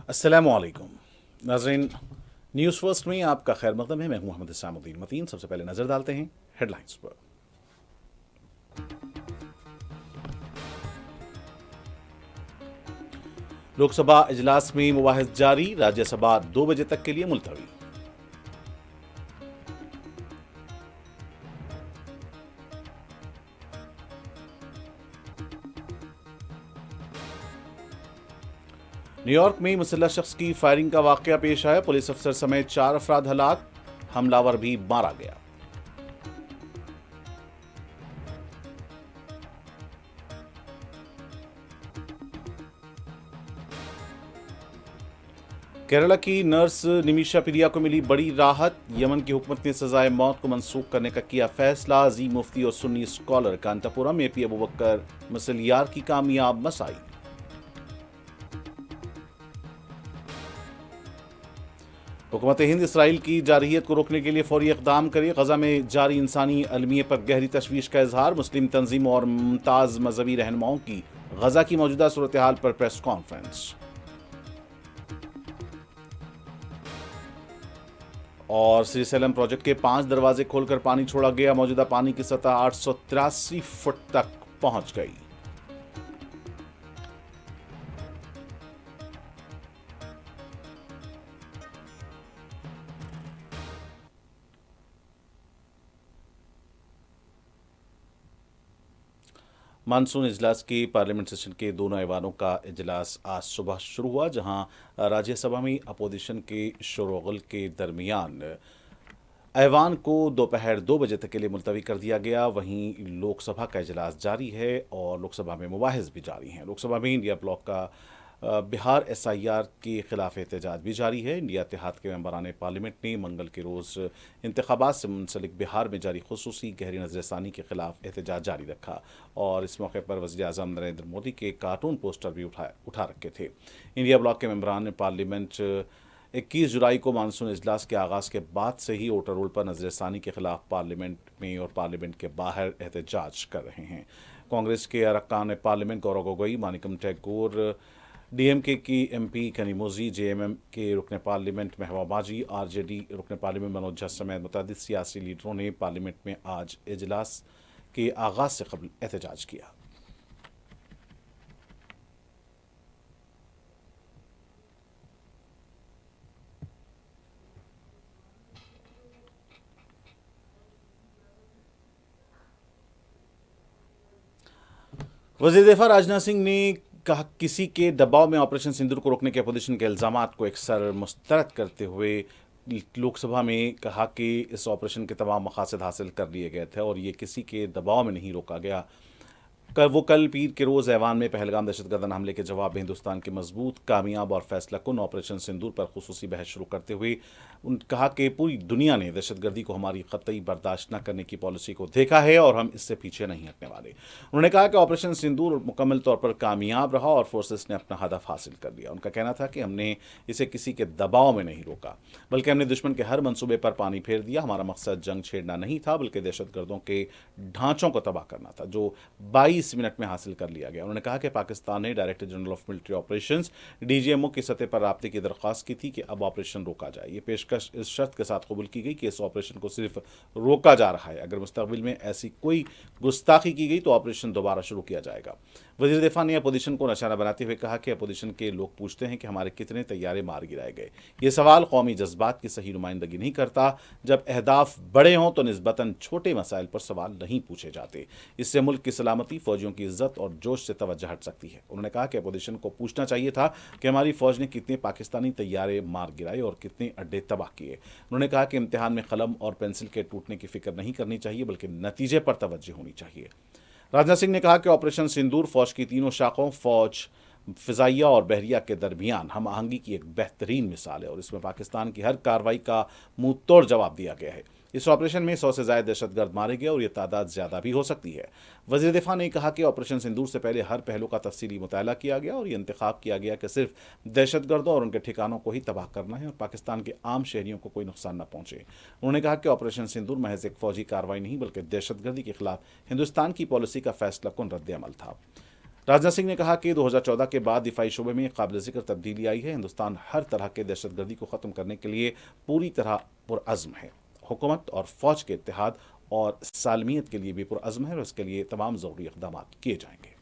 अस्सलामुअलैकुम नाज़रीन, news first में आपका खैर मकदम है। मैं हूं मोहम्मद इस्लामुद्दीन मतीन। सबसे पहले नज़र डालते हैं हेडलाइंस पर। लोकसभा इजलास में मुबाहिस जारी, राज्यसभा 2 बजे तक के लिए मुलतवी। न्यूयॉर्क में मुसल्लह शख्स की फायरिंग का वाकया पेश आया, पुलिस अफसर समेत 4 अफराद हलाक, हमलावर भी मारा गया। केरला की नर्स निमिषा पिरिया को मिली बड़ी राहत, यमन की हुकूमत ने सजाए मौत को मंसूख करने का किया फैसला। अजीम मुफ्ती और सुन्नी स्कॉलर कांतापुरा में पी अबू बकर मुसलियार की कामयाब मसाई। हुकूमत हिंद इसराइल की जारहियत को रोकने के लिए फौरी इकदाम करे, गजा में जारी इंसानी अलमिये पर गहरी तशवीश का इजहार। मुस्लिम तंजीमों और मुमताज़ मजहबी रहनुमाओं की गजा की मौजूदा सूरत हाल पर प्रेस कॉन्फ्रेंस। और श्रीशैलम प्रोजेक्ट के 5 दरवाजे खोलकर पानी छोड़ा गया, मौजूदा पानी की सतह 883 फुट तक पहुंच गई। मानसून इजलास के पार्लियामेंट सेशन के दोनों ऐवानों का इजलास आज सुबह शुरू हुआ, जहां राज्यसभा में अपोजिशन के शोरगुल के दरमियान ऐवान को दोपहर 2 बजे तक के लिए मुलतवी कर दिया गया। वहीं लोकसभा का इजलास जारी है और लोकसभा में मुबाहिस भी जारी हैं। लोकसभा में इंडिया ब्लॉक का बिहार SIR के खिलाफ एहतजाज भी जारी है। इंडिया इत्तेहाद के मेंबरान पार्लियामेंट ने मंगल के रोज़ इंतखाबात से मुंसलिक बिहार में जारी खुसूसी गहरी नजरसानी के खिलाफ एहतजाज जारी रखा और इस मौके पर वज़ीर आज़म नरेंद्र मोदी के कार्टून पोस्टर भी उठा रखे थे। इंडिया ब्लॉक के मेंबरान पार्लियामेंट 21 जुलाई को मानसून इजलास के आगाज़ के बाद से ही ओटर रोल पर नजरसानी के खिलाफ पार्लियामेंट में और पार्लियामेंट के बाहर एहतजाज कर रहे हैं। कांग्रेस के अरकान पार्लियामेंट गौरव गोगोई, मानिकम टैगोर, DMK की MP कनीमोजी, JMM के रुकन पार्लियामेंट महबूबा बाजी, RJD रुकन पार्लियामेंट मनोज झा समेत मुतअद्दिद सियासी लीडरों ने पार्लियामेंट में आज इजलास के आगाज़ से कबल एहतजाज किया। वज़ीर दिफा राजनाथ सिंह ने कहा, किसी के दबाव में ऑपरेशन सिंदूर को रोकने के अपोजिशन के इल्ज़ामात को एक सर मुस्तरद करते हुए लोकसभा में कहा कि इस ऑपरेशन के तमाम मकासद हासिल कर लिए गए थे और ये किसी के दबाव में नहीं रोका गया। कल पीर के रोज़ ऐवान में पहलगाम दहशतगर्दाना हमले के जवाब में हिंदुस्तान के मजबूत, कामयाब और फैसला कुन ऑपरेशन सिंदूर पर खुसूसी बहस शुरू करते हुए कहा कि पूरी दुनिया ने दहशतगर्दी को हमारी कतई बर्दाश्त न करने की पॉलिसी को देखा है और हम इससे पीछे नहीं हटने वाले। उन्होंने कहा कि ऑपरेशन सिंदूर मुकम्मल तौर पर कामयाब रहा और फोर्सेस ने अपना हदफ हासिल कर लिया। उनका कहना था कि हमने इसे किसी के दबाव में नहीं रोका, बल्कि हमने दुश्मन के हर मंसूबे पर पानी फेर दिया। हमारा मकसद जंग छेड़ना नहीं था, बल्कि दहशतगर्दों के ढांचों को तबाह करना था, जो 22 मिनट में हासिल कर लिया गया। उन्होंने कहा कि पाकिस्तान ने director general of military operations DGMO की सतह पर राब्ते की दरख्वास्त की थी कि अब ऑपरेशन रोका जाए। ये पेशकश इस शर्त के साथ कबूल की गई कि इस ऑपरेशन को सिर्फ रोका जा रहा है, अगर मुस्तकबिल में ऐसी कोई गुस्ताखी की गई तो ऑपरेशन दोबारा शुरू किया जाएगा। वज़ीर दिफा ने अपोजिशन को निशाना बनाते हुए कहा कि अपोजिशन के लोग पूछते हैं कि हमारे कितने तैयारे मार गिराए गए। ये सवाल कौमी जज्बात की सही नुमाइंदगी नहीं करता। जब अहदाफ बड़े हों तो निस्बतन छोटे मसाइल पर सवाल नहीं पूछे जाते। इससे मुल्क की सलामती, फौजियों की इज्जत और जोश से तवज्जो हट सकती है। उन्होंने कहा कि अपोजिशन को पूछना चाहिए था कि हमारी फौज ने कितने पाकिस्तानी तैयारे मार गिराए और कितने अड्डे तबाह किए। उन्होंने कहा कि इम्तिहान में कलम और पेंसिल के टूटने की फिक्र नहीं करनी चाहिए, बल्कि नतीजे पर तवज्जो होनी चाहिए। राजनाथ सिंह ने कहा कि ऑपरेशन सिंदूर फौज की तीनों शाखों, फौज, फ़िज़ाइया और बहरिया के दरमियान हम आहंगी की एक बेहतरीन मिसाल है और इसमें पाकिस्तान की हर कार्रवाई का मुंह तोड़ जवाब दिया गया है। इस ऑपरेशन में 100 से ज़्यादा दहशतगर्द मारे गए और ये तादाद ज़्यादा भी हो सकती है। वज़ीर दिफा ने कहा कि ऑपरेशन सिंदूर से पहले हर पहलू का तफसीली मुताला किया गया और ये इंतखाब किया गया कि सिर्फ दहशतगर्दों और उनके ठिकानों को ही तबाह करना है और पाकिस्तान के आम शहरियों को कोई नुकसान न पहुंचे। उन्होंने कहा कि ऑपरेशन सिंदूर महज एक फौजी कार्रवाई नहीं, बल्कि दहशतगर्दी के खिलाफ हिंदुस्तान की पॉलिसी का फैसला कुन रद्द अमल था। राजनाथ सिंह ने कहा कि 2014 के बाद दिफाई शोबे में काबिल जिक्र तब्दीली आई है। हिंदुस्तान हर तरह के दहशतगर्दी को ख़त्म करने के लिए पूरी तरह पुरअज़्म है। हुकूमत और फ़ौज के इत्तेहाद और सालमियत के लिए भी पुरअज़्म है और इसके लिए तमाम ज़रूरी इक़दाम किए जाएंगे।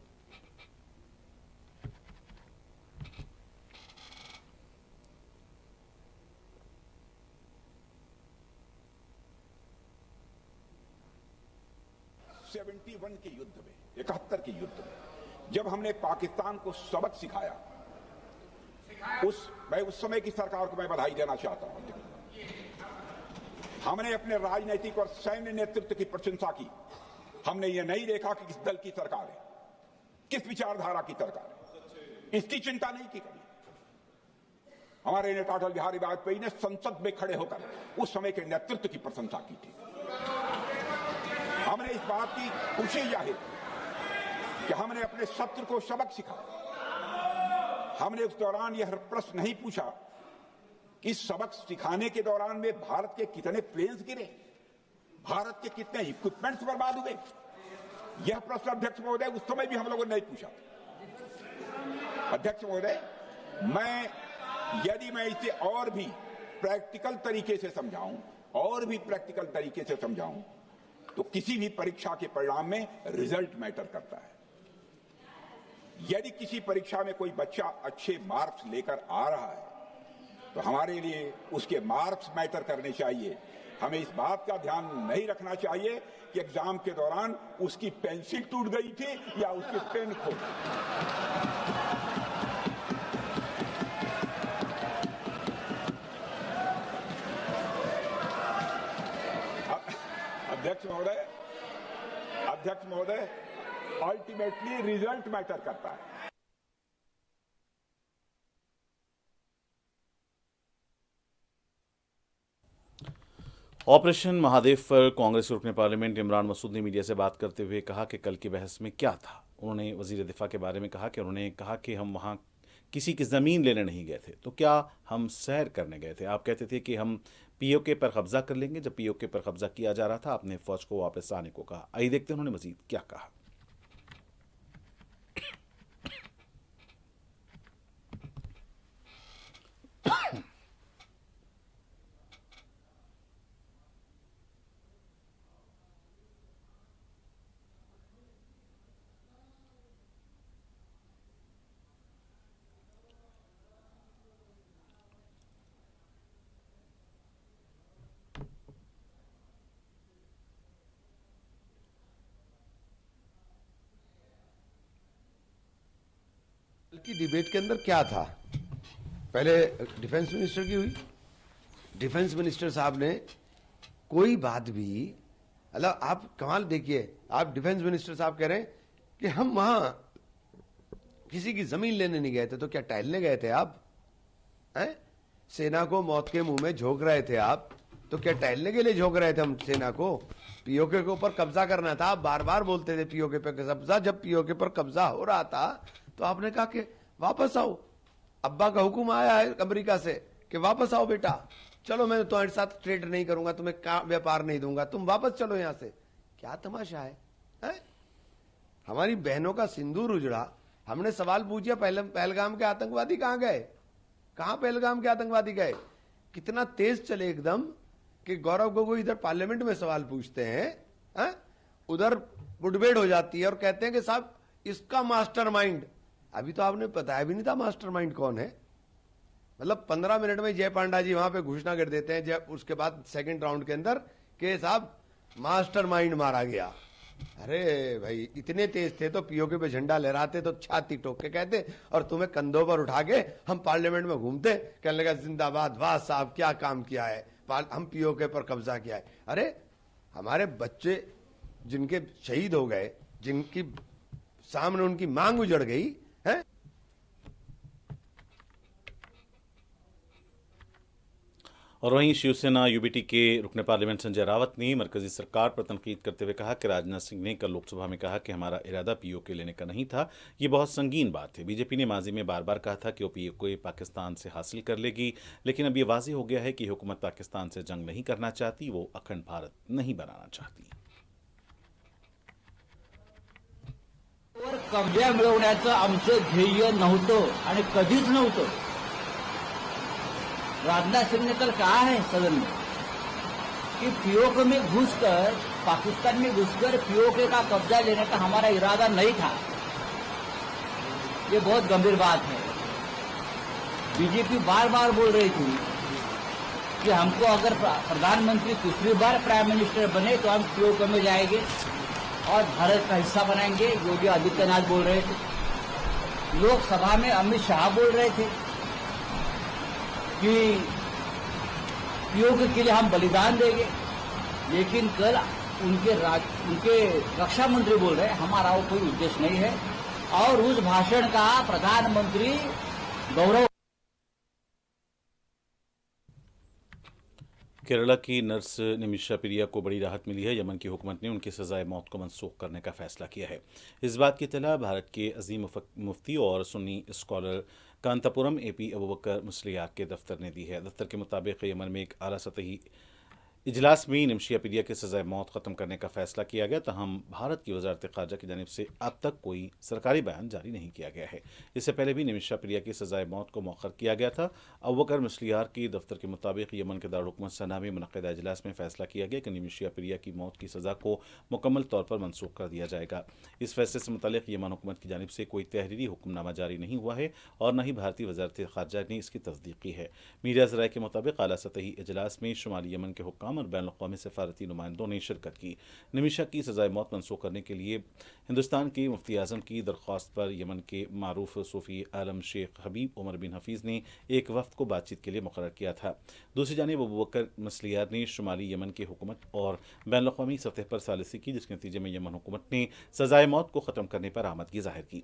के युद्ध में, 71 के युद्ध में जब हमने पाकिस्तान को सबक सिखाया, मैं उस समय की सरकार को मैं बधाई देना चाहता हूं। हमने अपने राजनीतिक और सैन्य नेतृत्व की प्रशंसा की। हमने ये नहीं देखा कि किस दल की सरकार है, किस विचारधारा की सरकार है, इसकी चिंता नहीं की कभी। हमारे नेता अटल बिहारी वाजपेयी ने संसद में खड़े होकर उस समय के नेतृत्व की प्रशंसा की थी। हमने इस बात की खुशी जाहिर कि हमने अपने शत्रु को सबक सिखाया। हमने उस दौरान यह प्रश्न नहीं पूछा कि सबक सिखाने के दौरान में भारत के कितने प्लेन्स गिरे, भारत के कितने इक्विपमेंट्स बर्बाद हुए। यह प्रश्न अध्यक्ष महोदय उस समय भी हम लोगों ने नहीं पूछा। अध्यक्ष महोदय, यदि मैं इसे और भी प्रैक्टिकल तरीके से समझाऊं तो किसी भी परीक्षा के परिणाम में रिजल्ट मैटर करता है। यदि किसी परीक्षा में कोई बच्चा अच्छे मार्क्स लेकर आ रहा है तो हमारे लिए उसके मार्क्स मैटर करने चाहिए। हमें इस बात का ध्यान नहीं रखना चाहिए कि एग्जाम के दौरान उसकी पेंसिल टूट गई थी या उसकी पेन खो गई। अध्यक्ष महोदय, अल्टीमेटली रिजल्ट मैटर करता है। ऑपरेशन महादेव पर कांग्रेस के रुकने पार्लियामेंट इमरान मसूद ने मीडिया से बात करते हुए कहा कि कल की बहस में क्या था। उन्होंने वजीर दिफा के बारे में कहा कि उन्होंने कहा कि हम वहां किसी की ज़मीन लेने नहीं गए थे, तो क्या हम सैर करने गए थे। आप कहते थे कि हम पीओके पर कब्जा कर लेंगे। जब पीओके पर कब्जा किया जा रहा था आपने फौज को वापस आने को कहा। आइए देखते हैं उन्होंने मजीद क्या कहा। की डिबेट के अंदर क्या था। पहले डिफेंस मिनिस्टर की हुई। डिफेंस मिनिस्टर साहब ने कोई बात भी, मतलब आप कमाल देखिए, आप डिफेंस मिनिस्टर साहब कह रहे हैं कि हम वहां किसी की जमीन लेने नहीं गए थे, तो क्या टहलने गए थे आप? हैं? सेना को मौत के मुंह में झोंक रहे थे आप, तो क्या टहलने के लिए झोंक रहे थे हम सेना को? पीओके के ऊपर कब्जा करना था। आप बार बार बोलते थे पीओके पे कब्जा। जब पीओके पर कब्जा हो रहा था तो आपने कहा कि वापस आओ। अब्बा का हुक्म आया है अमेरिका से कि वापस आओ बेटा, चलो मैं तुम्हारे साथ ट्रेड नहीं करूंगा, तुम्हें व्यापार नहीं दूंगा, तुम वापस चलो यहां से। क्या तमाशा है? हमारी बहनों का सिंदूर उजड़ा। हमने सवाल पूछा पहलगाम के आतंकवादी कहां गए? कहां पहलगाम के आतंकवादी गए? कितना तेज चले एकदम कि गौरव गोगोई इधर पार्लियामेंट में सवाल पूछते हैं, उधर मुठभेड़ हो जाती है और कहते हैं कि साहब इसका मास्टरमाइंड। अभी तो आपने बताया भी नहीं था मास्टरमाइंड कौन है। मतलब 15 मिनट में जय पांडा जी वहां पे घोषणा कर देते हैं, जब उसके बाद सेकंड राउंड के अंदर कि साहब मास्टरमाइंड मारा गया। अरे भाई, इतने तेज थे तो पीओके पे झंडा लहराते तो छाती ठोक के कहते, और तुम्हें कंधों पर उठा के हम पार्लियामेंट में घूमते, कहने लगा जिंदाबाद, वाह साहब क्या काम किया है, हम पीओके पर कब्जा किया है। अरे हमारे बच्चे जिनके शहीद हो गए, जिनकी सामने उनकी मांग उजड़ गई है। और वहीं शिवसेना यूबीटी के रुकने पार्लियामेंट संजय रावत ने मरकजी सरकार पर तनकीद करते हुए कहा कि राजनाथ सिंह ने कल लोकसभा में कहा कि हमारा इरादा पीओके लेने का नहीं था। ये बहुत संगीन बात है। बीजेपी ने माजी में बार बार कहा था कि वो पीओके पाकिस्तान से हासिल कर लेगी, लेकिन अब ये वाज़ेह हो गया है कि हुकूमत पाकिस्तान से जंग नहीं करना चाहती, वो अखंड भारत नहीं बनाना चाहती। कब्जा मिळवण्याचं आमचं ध्येय नव्हतं आणि कधीच नव्हतं. राजनाथ सिंह ने कल कहा है सदन में कि पीओके में घुसकर, पाकिस्तान में घुसकर पीओके का कब्जा लेने का हमारा इरादा नहीं था. ये बहुत गंभीर बात है. बीजेपी बार बार बोल रही थी कि हमको अगर प्रधानमंत्री दूसरी बार प्राइम मिनिस्टर बने तो हम पीओके में जाएंगे और भारत का हिस्सा बनाएंगे. योगी आदित्यनाथ बोल रहे थे. लोकसभा में अमित शाह बोल रहे थे कि पीओके के लिए हम बलिदान देंगे. लेकिन कल उनके रक्षा मंत्री बोल रहे हैं हमारा वो कोई उद्देश्य नहीं है. और उस भाषण का प्रधानमंत्री गौरव. केरला की नर्स निमिषा पिरिया को बड़ी राहत मिली है. यमन की हुकूमत ने उनकी सजाए मौत को मनसूख करने का फैसला किया है. इस बात की इत्तला भारत के अजीम मुफ्ती और सुन्नी स्कॉलर कांतापुरम एपी अबूबकर मुस्लियार के दफ्तर ने दी है. दफ्तर के मुताबिक यमन में एक आला सतही इजलास में निमिषा पिरिया की सजाए मौत खत्म करने का फैसला किया गया. तहम भारत की वजारत खारजा की जानिब से अब तक कोई सरकारी बयान जारी नहीं किया गया है. इससे पहले भी निमिषा पिरिया की सजाए मौत को मौखर किया गया था. अबूबकर मुस्लियार की दफ्तर के मुताबिक यमन के दारुल सना में मुनक़दा इजलास में फैसला किया गया कि निमिषा पिरिया की मौत की सज़ा को मुकम्मल तौर पर मनसूख कर दिया जाएगा. इस फैसले से मुतालिक यमन हुकूमत की जानिब से कोई तहरीरी हुक्मनामा जारी नहीं हुआ है और न ही भारतीय वजारत खारजा ने इसकी तस्दीक की है. मीडिया ज़राए के मुताबिक आला सतही इजलास में शुमाली यमन के हुक्काम और बैनुल अक़वामी सफारती नुमाइंदों ने शिरकत की. निमिषा की सजाए मौत मनसूख करने के लिए हिंदुस्तान के मुफ्ती आज़म की दरख्वास्त पर यमन के मारूफ सूफी आलम शेख हबीब उमर बिन हफीज़ ने एक वफ्द को बातचीत के लिए मुकर्रर किया था. दूसरी जानिब अबूबकर मुस्लियार ने शुमाली यमन की हुकूमत और बैनुल अक़वामी सतह पर सालिसी की, जिसके नतीजे में यमन हुकूमत ने सजाए मौत को ख़त्म करने पर आमदगी जाहिर की.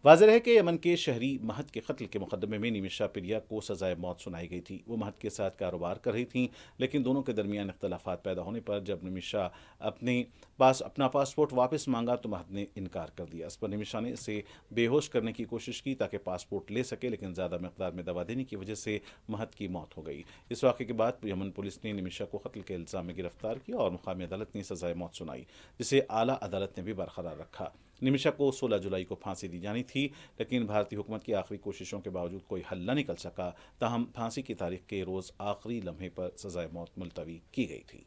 वाज़ेह है कि यमन के शहरी महद के कत्ल के मुकदमे में निमिषा पिरिया को सजाए मौत सुनाई गई थी. वो महद के साथ कारोबार कर रही थीं, लेकिन दोनों के दरमियान इख्तलाफात पैदा होने पर जब निमिषा अपना पासपोर्ट वापस मांगा तो महद ने इनकार कर दिया. इस पर निमिषा ने इसे बेहोश करने की कोशिश की ताकि पासपोर्ट ले सके, लेकिन ज़्यादा मकदार में दवा देने की वजह से महद की मौत हो गई. इस वाक़े के बाद यमन पुलिस ने निमिषा को कत्ल के इल्ज़ाम में गिरफ्तार किया और मुक़ामी अदालत ने सजाए मौत सुनाई, जिसे आला अदालत ने भी बरकरार रखा. निमिषा को 16 जुलाई को फांसी दी जानी थी, लेकिन भारतीय हुकूमत की आखिरी कोशिशों के बावजूद कोई हल न निकल सका. ताहम फांसी की तारीख के रोज़ आखिरी लम्हे पर सजाए मौत मुलतवी की गई थी.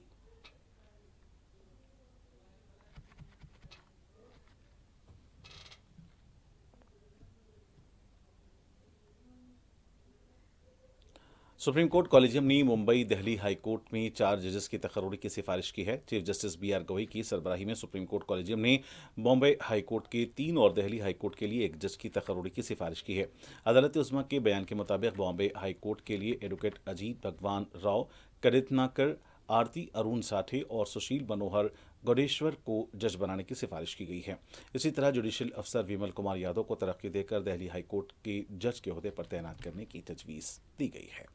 सुप्रीम कोर्ट कॉलेजियम ने मुंबई दिल्ली हाई कोर्ट में 4 जजेस की तकर्रुरी की सिफारिश की है. चीफ जस्टिस BR गवई की सरबराही में सुप्रीम कोर्ट कॉलेजियम ने बॉम्बे हाई कोर्ट के 3 और दिल्ली हाई कोर्ट के लिए 1 जज की तकर्रुरी की सिफारिश की है. अदालत उज़्मा के बयान के मुताबिक बॉम्बे हाई कोर्ट के लिए एडवोकेट अजीत भगवान राव करितनाकर, आरती अरुण साठे और सुशील मनोहर गौडेश्वर को जज बनाने की सिफारिश की गई है. इसी तरह जुडिशियल अफसर विमल कुमार यादव को तरक्की देकर दिल्ली हाई कोर्ट के जज के ओहदे पर तैनात करने की तजवीज़ दी गई है.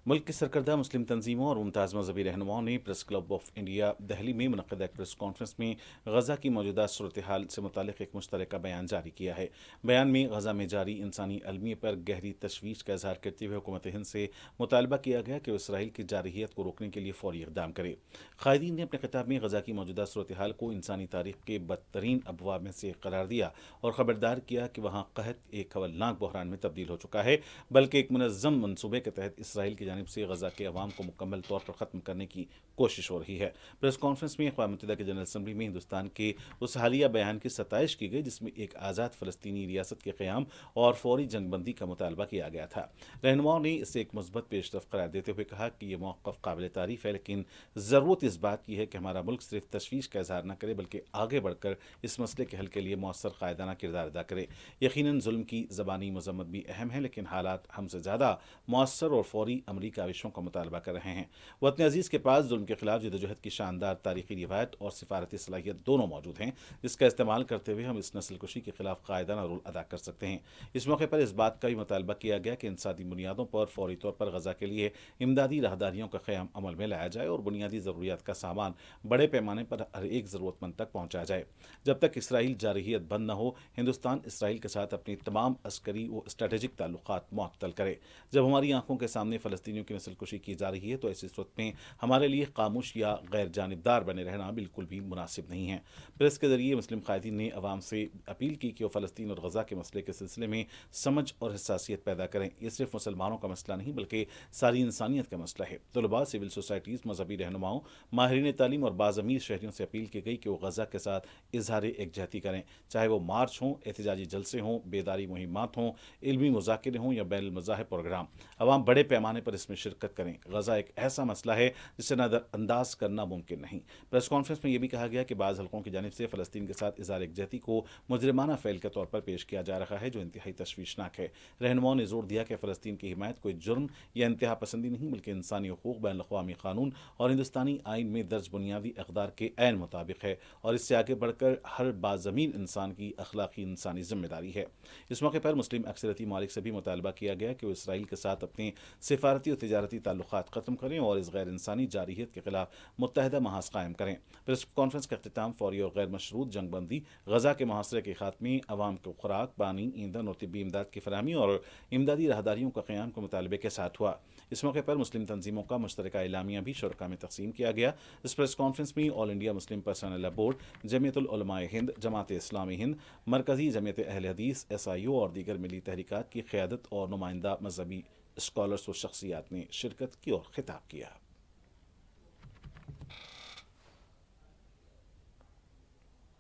मुल्क की सरकर्दा मुस्लिम तंजीमों और मुमताज़ मजहबी रहनुमाओं ने press club of India Delhi में मुनक़दा प्रेस कॉन्फ्रेंस में गज़ा की मौजूदा सूरत हाल से मुतालिक एक मुश्तरका बयान जारी किया है. बयान में गज़ा में जारी इंसानी अलमियत पर गहरी तशवीश का इजहार करते हुए हुकूमत हिंद से मुतालबा किया गया कि वह इसराइल की जारहियत को रोकने के लिए फौरी इक़दाम करे. क़ायदीन ने अपने खिताब में गज़ा की मौजूदा सूरत हाल को इंसानी तारीख़ के बदतरीन अबवाब में से करार दिया और ख़बरदार किया कि वहाँ कहत एक खवलनाक बहरान में तब्दील हो चुका है, बल्कि एक मुनज़्ज़म मनसूबे के तहत इसराइल की जानिब से गज़ा के अवाम को मुकम्मल तौर पर ख़त्म करने की कोशिश हो रही है. प्रेस कॉन्फ्रेंस में अक़वाम मुत्तहिदा की जनरल असम्बली में हिंदुस्तान के उस हालिया बयान की सताइश की गई जिसमें एक आज़ाद फ़लस्तीनी रियासत के क़याम और फौरी जंगबंदी का मुतालबा किया गया था. रहनुमाओं ने इसे एक मुस्बत पेशरफ़ करार देते हुए कहा कि यह मौक़िफ़ काबिल तारीफ़ है, लेकिन ज़रूरत इस बात की है कि हमारा मुल्क सिर्फ तशवीश का इज़हार न करे बल्कि आगे बढ़कर इस मसले के हल के लिए मौसर क़ायदाना किरदार अदा करे. यकीनन जुल्म की ज़बानी मज़म्मत भी अहम है, लेकिन हालात हमसे ज़्यादा मौसर और फौरी अमली काविशों का मुतालबा कर रहे हैं. वतन अजीज़ के पास जुल्म के खिलाफ जदोजहद की शानदार तारीख़ी रिवायत और सिफारती सलाहियत दोनों मौजूद हैं, जिसका इस्तेमाल करते हुए हम इस नस्ल कुशी के खिलाफ कायदाना रोल अदा कर सकते हैं. इस मौके पर इस बात का भी मुतालबा किया गया कि इंसानी बुनियादों पर फौरी तौर पर गज़ा के लिए इमदादी राहदारियों का क़याम अमल में लाया जाए और बुनियादी ज़रूरियात का सामान बड़े पैमाने पर हर एक ज़रूरतमंद तक पहुँचाया जाए. जब तक इसराइल जारहियत बंद न हो, हिंदुस्तान इसराइल के साथ अपनी तमाम अस्करी व स्ट्रेटेजिक ताल्लुकात मुअत्तल करे. जब हमारी आंखों के सामने फ़लस्तीनी फ़लस्तीनियों की नस्लकुशी की जा रही है तो ऐसी सूरत में हमारे लिए खामोश या गैर जानिबदार बने रहना बिल्कुल भी मुनासिब नहीं है। प्रेस के जरिए मुस्लिम कायदीन ने अवाम से अपील की कि वो फ़लस्तीन और गज़ा के मसले के सिलसिले में समझ और हसासियत पैदा करें। ये सिर्फ मुसलमानों का मसला नहीं बल्कि सारी इंसानियत का मसला है। तलबा, सिविल सोसाइटीज़, मजहबी रहनुमाओं, माहिरीन तालीम और बाज़मीर शहरियों से अपील की गई कि वो गज़ा के साथ इजहार एकजहती करें, चाहे वो मार्च हों, एहतजाजी जलसे हों, बेदारी मुहिमात हों, इल्मी मुज़ाकिरे हों या बैनुल मज़ाहिब प्रोग्राम। अवाम बड़े पैमाने पर इसमें शिरकत करें। गज़ा एक ऐसा मसला है जिसे नज़रअंदाज करना मुमकिन नहीं। प्रेस कॉन्फ्रेंस में यह भी कहा गया कि बाज़ हलकों की जानिब से फ़लस्तीन के साथ इजहार एकजहती को मुजरिमाना फ़ेल के तौर पर पेश किया जा रहा है, जो इंतहाई तशवीशनाक है। रहनुमाओं ने जोर दिया कि फ़लस्तीन की हिमायत कोई जुर्म या इंतहा पसंदी नहीं बल्कि इंसानी हकूक़, बैनुल अक़वामी क़ानून और हिंदुस्तानी आइन में दर्ज बुनियादी अक़दार के ऐन मुताबिक है और इससे आगे बढ़कर हर बाज़मीन इंसान की अखलाकी इंसानी जिम्मेदारी है। इस मौके पर मुस्लिम अक्सरियती ममालिक से भी मुतालबा किया गया कि वो इसराइल के साथ अपने सिफारती और तिजारती ताल्लुकात ख़त्म करें और इस गैर इंसानी जारहियत के खिलाफ मुत्तहदा महाज कायम करें। प्रेस कॉन्फ्रेंस का अख्तिताम फौरी और गैर मशरूत जंगबंदी, गज़ा के मुहासरे के खात्मे, अवाम को खुराक, पानी, ईंधन और तिब्बी इमदाद की फरहमी और इमदादी राहदारियों का क़याम के मुतालबे के साथ हुआ। इस मौके पर मुस्लिम तंजीमों का मुश्तरका एलामिया भी शुरका में तकसीम किया गया। इस प्रेस कॉन्फ्रेंस में all India Muslim personal board, Jamiatul Ulamae Hind, Jamaat Islami Hind, मरकज़ी जमीयत अहले हदीस, SIO और दीगर मिली तहरीकात की क़यादत और नुमाइंदा मजहबी स्कॉलर्स व शख्सियात ने शिरकत की और खिताब किया।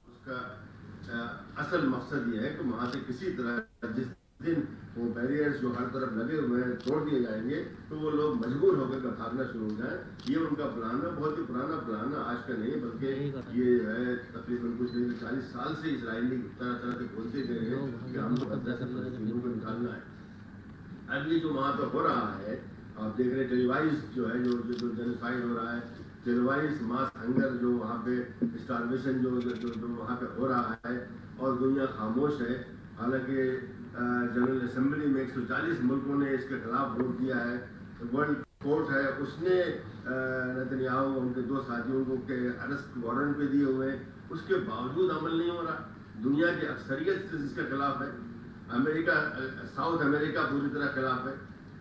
उसका असल मकसद ये है कि वहाँ से किसी तरह जिस दिन वो बैरियर्स जो हर तरफ लगे हुए हैं तोड़ दिए जाएंगे तो वो लोग मजबूर होकर भागना शुरू हो जाए। ये उनका प्लान है, बहुत ही पुराना प्लान है, आज का नहीं बल्कि ये है तकरीबन कुछ नहीं 40 साल से इसराइली तरह तरह से बोलते गए हैं कि हमको गज़ा से फ़लस्तीनियों को निकालना है। अब ये जो वहाँ पे हो रहा है, आप देख रहे हैं टेलीवाइज जो है जो जेनोसाइड हो रहा है, टेलीवाइज मास हंगर जो वहाँ पे स्टारवेशन जो वहाँ पे हो रहा है और दुनिया खामोश है। हालांकि जनरल असेंबली में 140 मुल्कों ने इसके खिलाफ वोट दिया है। वर्ल्ड कोर्ट है, उसने नेतन्याहू उनके 2 साथियों को के अरेस्ट वारंट पे दिए हुए हैं, उसके बावजूद अमल नहीं हो रहा। दुनिया की अक्सरियत इसके खिलाफ है। अमेरिका, साउथ अमेरिका पूरी तरह खिलाफ है।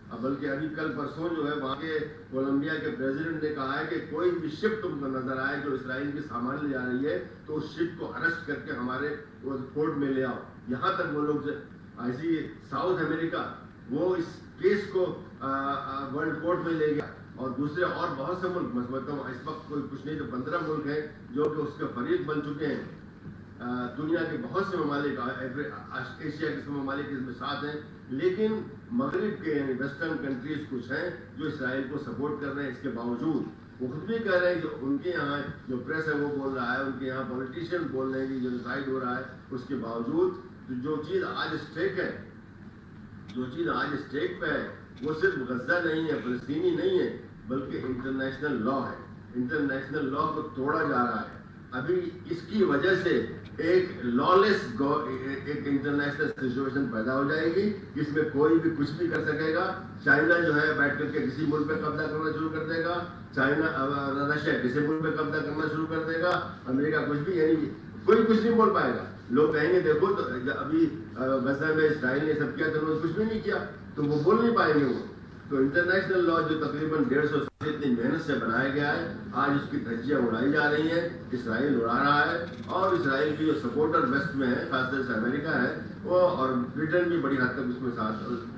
अब बल्कि अभी कल परसों जो है वहाँ के कोलंबिया के प्रेसिडेंट ने कहा है कि कोई भी शिप तुमको नजर आए जो इसराइल के सामान ले जा रही है तो उस शिप को अरेस्ट करके हमारे कोर्ट में ले आओ। यहाँ तक वो लोग ऐसी साउथ अमेरिका वो इस केस को वर्ल्ड कोर्ट में ले गया और दूसरे और बहुत से मुल्क, मैं समझता हूँ इस वक्त कोई कुछ नहीं तो 15 मुल्क हैं जो कि उसके फरीक बन चुके हैं। दुनिया के बहुत से ममालिक, एशिया के ममालिक इसमें साथ हैं, लेकिन मगरिब के यानी वेस्टर्न कंट्रीज कुछ हैं जो इसराइल को सपोर्ट कर रहे हैं। इसके बावजूद वो खुद भी कह रहे हैं कि उनके यहाँ जो प्रेस है वो बोल रहा है, उनके यहाँ पॉलिटिशियन बोल रहे हैं कि जेनोसाइड हो रहा है। उसके बावजूद जो चीज़ आज स्टेक है, जो चीज़ आज स्टेक पे है वो सिर्फ गज़ा नहीं है, फ़लस्तीनी नहीं है, बल्कि इंटरनेशनल लॉ है। इंटरनेशनल लॉ को तोड़ा जा रहा है। अभी इसकी वजह से एक लॉलेस एक इंटरनेशनल सिचुएशन पैदा हो जाएगी जिसमें कोई भी कुछ भी कर सकेगा। चाइना जो है बैठ करके किसी मुल्क पे कब्जा करना शुरू कर देगा, रशिया किसी मुल्क पे कब्जा करना शुरू कर देगा, अमेरिका कुछ भी, यानी कोई कुछ नहीं बोल पाएगा। लोग कहेंगे देखो तो अभी गज़ा में इसराइल ने सब किया तो उन्होंने कुछ भी नहीं किया, तो वो बोल नहीं पाएंगे वो। तो इंटरनेशनल लॉ जो तकरीबन 150 साल इतनी मेहनत से बनाया गया है, आज उसकी धज्जियां उड़ाई जा रही हैं, इसराइल उड़ा रहा है। और इसराइल की जो सपोर्टर वेस्ट में है, खासतौर से अमेरिका है वो, और ब्रिटेन भी बड़ी हद तक उसमें साथ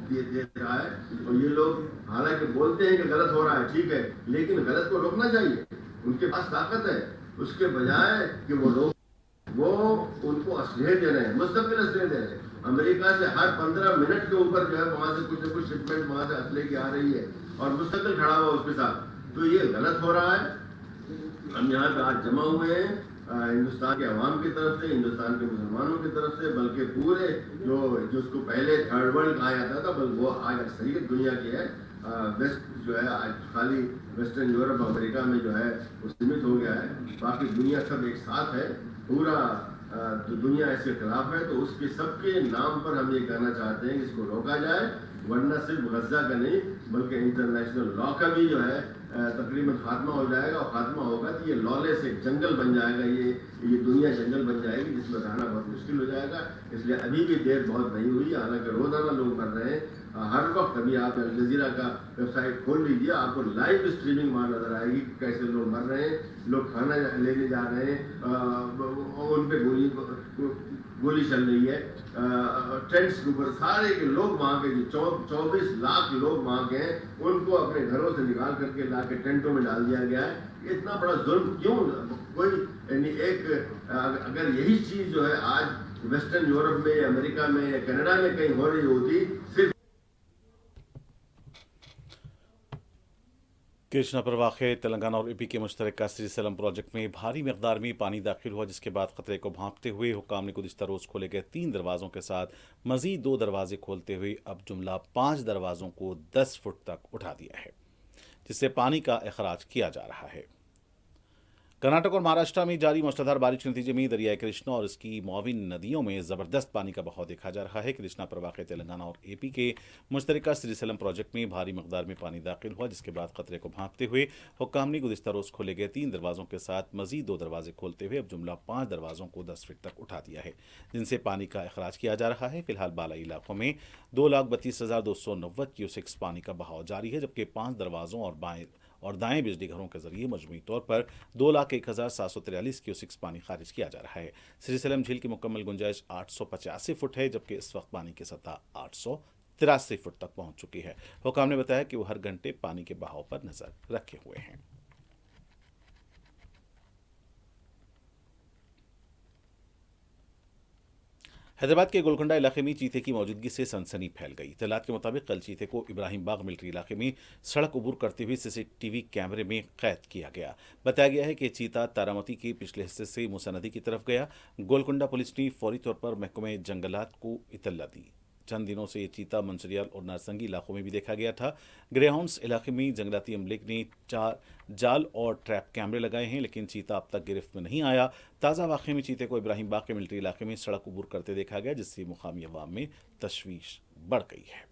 दे रहा है। और ये लोग हालांकि बोलते हैं कि गलत हो रहा है, ठीक है, लेकिन गलत को रोकना चाहिए। उनके पास ताकत है, उसके बजाय कि वो उनको असलियत दे रहे हैं, मुस्तकिल असलियत दे रहे हैं। अमेरिका से हर 15 मिनट के ऊपर जो है वहां से कुछ न कुछ शिपमेंट वहां से असले की आ रही है और मुस्तकिल खड़ा हुआ उसके साथ, तो ये गलत हो रहा है। हम यहाँ पे आज जमा हुए हैं हिंदुस्तान के अवाम की तरफ से, हिंदुस्तान के मुसलमानों की तरफ से, बल्कि पूरे जो उसको पहले थर्ड वर्ल्ड कहा जाता था, बल्कि वो आज अक्सरियत दुनिया की है। वेस्ट जो है आज खाली वेस्टर्न यूरोप अमेरिका में जो है वो सीमित हो गया है, बाकी दुनिया सब एक साथ है। पूरा तो दुनिया इसके खिलाफ है, तो उसके सबके नाम पर हम ये कहना चाहते हैं कि इसको रोका जाए, वरना सिर्फ गज़ा का नहीं बल्कि इंटरनेशनल लॉ का भी जो है तकरीबन खात्मा हो जाएगा। और खात्मा होगा तो ये लॉलेस एक जंगल बन जाएगा, ये दुनिया जंगल बन जाएगी जिसमें रहना बहुत मुश्किल हो जाएगा। इसलिए अभी भी देर बहुत नहीं हुई, हालांकि रोजाना लोग मर रहे हैं। हर वक्त अभी आप अल जजीरा का वेबसाइट खोल लीजिए, आपको लाइव स्ट्रीमिंग वहाँ नजर आएगी कि कैसे लोग मर रहे हैं, लोग खाना लेने जा रहे हैं, उन पे गोली चल रही है, टेंट्स के ऊपर सारे के लोग वहाँ के 24 लाख लोग वहाँ के हैं, उनको अपने घरों से निकाल करके ला के टेंटों में डाल दिया गया है। इतना बड़ा जुल्म क्यों? कोई अगर यही चीज जो है आज वेस्टर्न यूरोप में, अमेरिका में या कनाडा में कहीं हो रही होती, सिर्फ कृष्णा पर वाक़े तेलंगाना और यूपी के मुश्तरका श्रीसेलम प्रोजेक्ट में भारी मकदार में पानी दाखिल हुआ, जिसके बाद खतरे को भांपते हुए हुक्काम ने गुज़िश्ता रोज़ खोले गए 3 दरवाज़ों के साथ मज़ीद 2 दरवाजे खोलते हुए अब जुमला 5 दरवाज़ों को 10 फुट तक उठा दिया है, जिससे पानी का अखराज किया जा रहा है। कर्नाटक और महाराष्ट्र में जारी मूसलाधार बारिश के नतीजे में दरियाए कृष्णा और इसकी मुआविन नदियों में जबरदस्त पानी का बहाव देखा जा रहा है। कृष्णा पर वाक़ तेलंगाना और एपी के मुश्तरका श्रीसेलम प्रोजेक्ट में भारी मकदार में पानी दाखिल हुआ, जिसके बाद खतरे को भांपते हुए हुक्काम ने गुज़िश्ता रोज़ खोले गए 3 दरवाज़ों के साथ मज़ीद 2 दरवाजे खोलते हुए अब जुमला 5 दरवाज़ों को 10 फीट तक उठा दिया है, जिनसे पानी का अखराज किया जा रहा है। फिलहाल बालाई इलाकों में 2,32,290 क्यूसेक्स पानी का बहाव जारी है, जबकि 5 दरवाज़ों और दाएं बिजली घरों के जरिए मजमूई तौर पर 2,01,743 क्यूसेक्स पानी खारिज किया जा रहा है। श्रीसेलम झील की मुकम्मल गुंजाइश 885 फुट है, जबकि इस वक्त पानी की सतह 883 फुट तक पहुंच चुकी है। हुक्काम ने बताया कि वो हर घंटे पानी के बहाव पर नजर रखे हुए हैं। हैदराबाद के गोलकोंडा इलाके में चीते की मौजूदगी से सनसनी फैल गई। इत्तलात के मुताबिक कल चीते को इब्राहिम बाग मिलिट्री इलाके में सड़क अबूर करते हुए सीसीटीवी कैमरे में कैद किया गया। बताया गया है कि चीता तारामती के पिछले हिस्से से मूसा नदी की तरफ गया। गोलकोंडा पुलिस ने फौरी तौर पर महकमे जंगलात को इत्तला दी। चंद दिनों से ये चीता मंचरियाल और नारसंगी इलाकों में भी देखा गया था। ग्रेहाउंड्स इलाके में जंगलाती अमले ने 4 जाल और ट्रैप कैमरे लगाए हैं, लेकिन चीता अब तक गिरफ्त में नहीं आया। ताज़ा वाक़े में चीते को इब्राहिम बाग के मिलिट्री इलाके में सड़क अबूर करते देखा गया, जिससे मुकामी अवाम में तशवीश बढ़ गई है।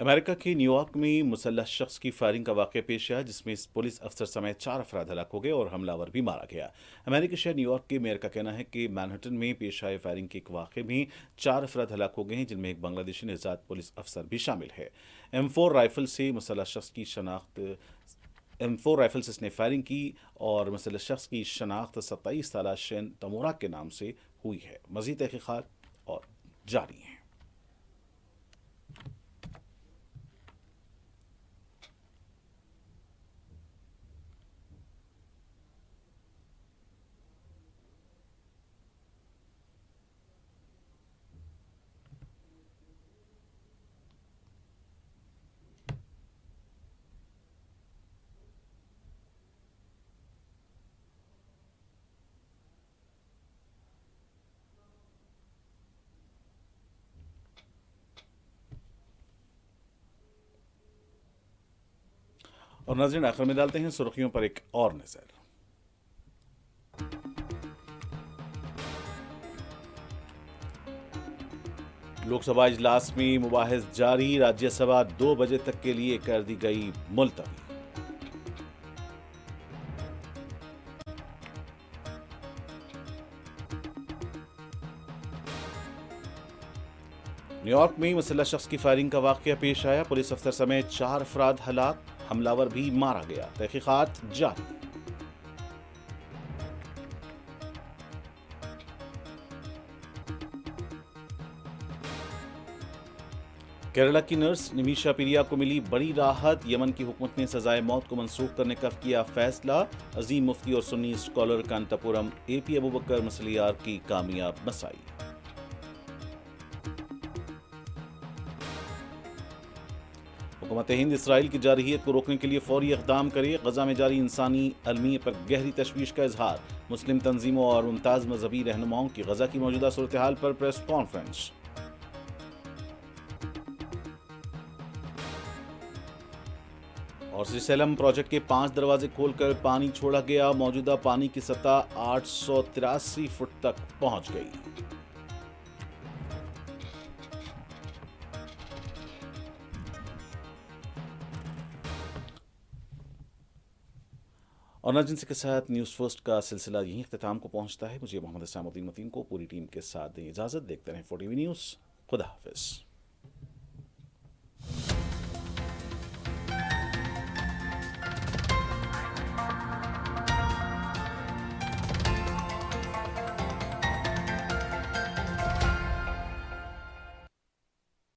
अमेरिका के न्यूयॉर्क में मुसल्लह शख्स की फायरिंग का वाक़या पेश आया, जिसमें पुलिस अफसर समेत 4 अफराद हलाक हो गए और हमलावर भी मारा गया। अमेरिकी शहर न्यूयॉर्क के मेयर का कहना है कि मैनहट्टन में पेश आए फायरिंग के एक वाक़े में 4 अफराद हलाक हो गए हैं, जिनमें एक बांग्लादेशी निजात पुलिस अफसर भी शामिल है। M4 राइफल से मुसल्लह शख्स की शनाख्त M4 राइफल से इसने फायरिंग की और मुसल्लह शख्स की शनाख्त 27 साला शेन तमोरा के नाम से हुई है। मज़ीद तहक़ीक़ात और जारी हैं। और नाज़रीन, आखिर में डालते हैं सुर्खियों पर एक और नजर। लोकसभा इजलास में मुबाहिस जारी, राज्यसभा 2 बजे तक के लिए कर दी गई मुलतवी। न्यूयॉर्क में मुसल्लह शख्स की फायरिंग का वाक़या पेश आया। पुलिस अफसर समेत 4 अफराद हलाक, हमलावर भी मारा गया। तहक़ीक़ात जारी। केरला की नर्स निमिशा पिरिया को मिली बड़ी राहत। यमन की हुकूमत ने सजाए मौत को मंसूख करने का किया फैसला। अजीम मुफ्ती और सुन्नी स्कॉलर कांतापुरम AP अबूबकर मसलियार की कामयाब मसाई। हुकूमत हिंद इसराइल की जारहियत को रोकने के लिए फौरी इक़दाम करे। गजा में जारी इंसानी अलमियत पर गहरी तशवीश का इजहार। मुस्लिम तंजीमों और मुमताज़ मजहबी रहनुमाओं की गजा की मौजूदा सूरत हाल पर प्रेस कॉन्फ्रेंस। और श्रीशैलम प्रोजेक्ट के 5 दरवाजे खोलकर पानी छोड़ा गया। मौजूदा पानी की सतह 883 फुट तक पहुंच गई। और नाज़रीन के साथ न्यूज़ फर्स्ट का सिलसिला यहीं इख्तिताम को पहुंचता है। मुझे मोहम्मद इस्लामुद्दीन मतीन को पूरी टीम के साथ दें इजाज़त। देखते रहें 4TV न्यूज़। खुदा हाफिज़।